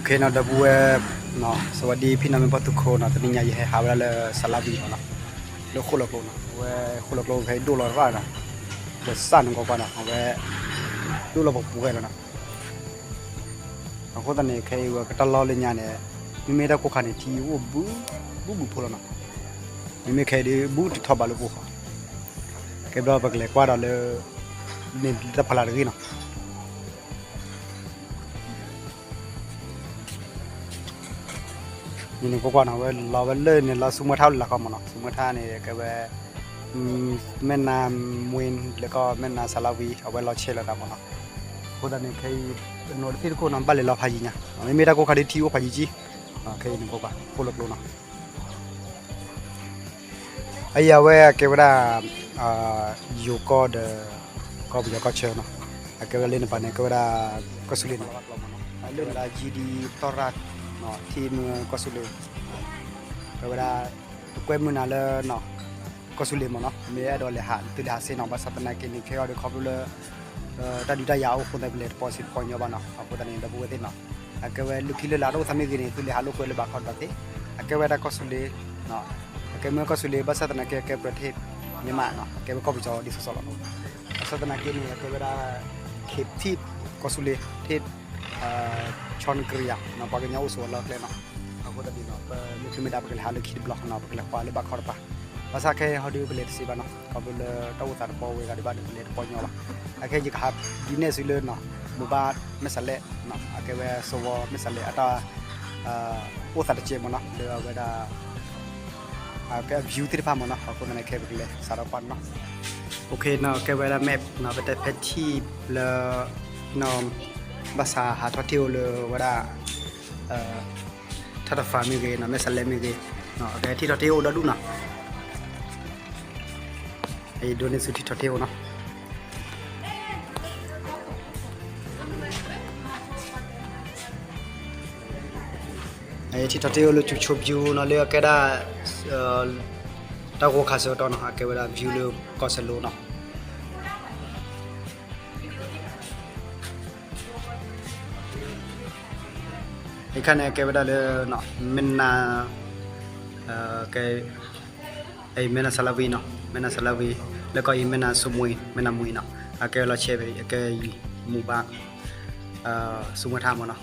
เคเนาะดับเบิลเนาะสวัสดีพี่น้องทุกคนเนาะตอนนี้ยายให้หาเวลาเลยสลับวีเนาะแล้วคนละคนเนาะเว้คนละคนให้ดูรอว่าเนาะเดี๋ยวสั่นก็ก่อนเนาะเว้ดูระบบเว้แล้วเนาะคนตอนนี้ใครว่าก็ตลอดเลยเนี่ยมีเมตาโคขันที่ว่าบูพลเนาะมีใครดีบูที่ทอบาลูกเขาแกบอกว่าเลยกว่าเราเลยเนี่ยจะพลาดเลยเนาะนี่ก็กว่านะเว้ยเราเว้ยเลยเนี่ยเราสมมติเท่าหลักก็มันเนาะสมมติท่านี่ก็เว้ยแม่น้ำมวยแล้วก็แม่น้ำสาลาวีเอาไว้เราเชื่อแล้วกันมันเนาะคนตอนนี้ใครโน้ตที่คนนั้นบ้านเลยเราพายิงเนี่ยไม่มีแต่ก็คดีที่ว่าพายิงจีใครนี่ก็กว่าคนละคนเนาะไอ้ยาเว้ยแกว่าอยู่ก็เดก็ไปก็เชื่อเนาะแกว่าเล่นปานนี้ก็ว่าก็สุรินทร์เล่นละจีดีตอรักเนาะทีมก็สุรินทร์ก็ว่าทุกคนมันอะไรเนาะก็สุรินทร์มั้งเนาะมีอะไรเลยหาตัวหาเส้นออกมาสัปดาห์กินนี่แค่เอาดูเขาดูเลยตอนนี้ได้ยาวคนได้เปลี่ยนพอสิบคนยาวบ้านเนาะคนตอนนี้ได้บุกเต็มเนาะก็ว่าลูกที่เลยลาโร่ทำยังไงนี่ตัวเลยหาลูกเลยบ้าเขาตัดที่ก็ว่าก็สุรินทร์เนาะก็เมื่อก็สุรินทร์บ้านสัปดาห์กินก็ประเทศนี่มาเนาะก็ว่าก็ไปจอดิสโซลเนาะสัปดาห์กินนี่ก็ว่าเขตที่ก็สุรินทร์ที่ชอนกรียเนาะปากเงี้ยอุศวรเลยเนาะaku tadi no mungkin tidak pakai hal kiri blok no pakai kuali bakar pa masa kayak how do you beli sih bano kabel tahu tar pawe kali bani beli ponyo lah akhirnya jika hab dine sile no mubat misalnya no akhirnya sewa misalnya atau utar cem no dia beda kayak view tiri paham no aku nanti kayak beli sarapan no oke no kayak beda map no beda peti le no bahasa hati le bedaถ้าฟ้ามีเกนะไม่สั่นเลยมีเกเนาะแต่ที่ทอเทโอได้ดูนะไอ้ดูในสุดที่ทอเทโอเนาะไอ้ที่ทอเทโอเลยจุดชมวิวเนาะเลยก็ได้ตะโกคาเซอร์ตอนเนาะก็ได้วิวเลยก็สโลเนาะไอ้ขั้นนี้แกไปได้เลยเนาะเมน่าแกไอ้เมน่าซาลาวีเนาะเมน่าซาลาวีแล้วก็ไอ้เมน่าสมุยเมน่ามุยเนาะแกเราเชื่อไปแกหมู่บ้านสมุทรทามเนาะ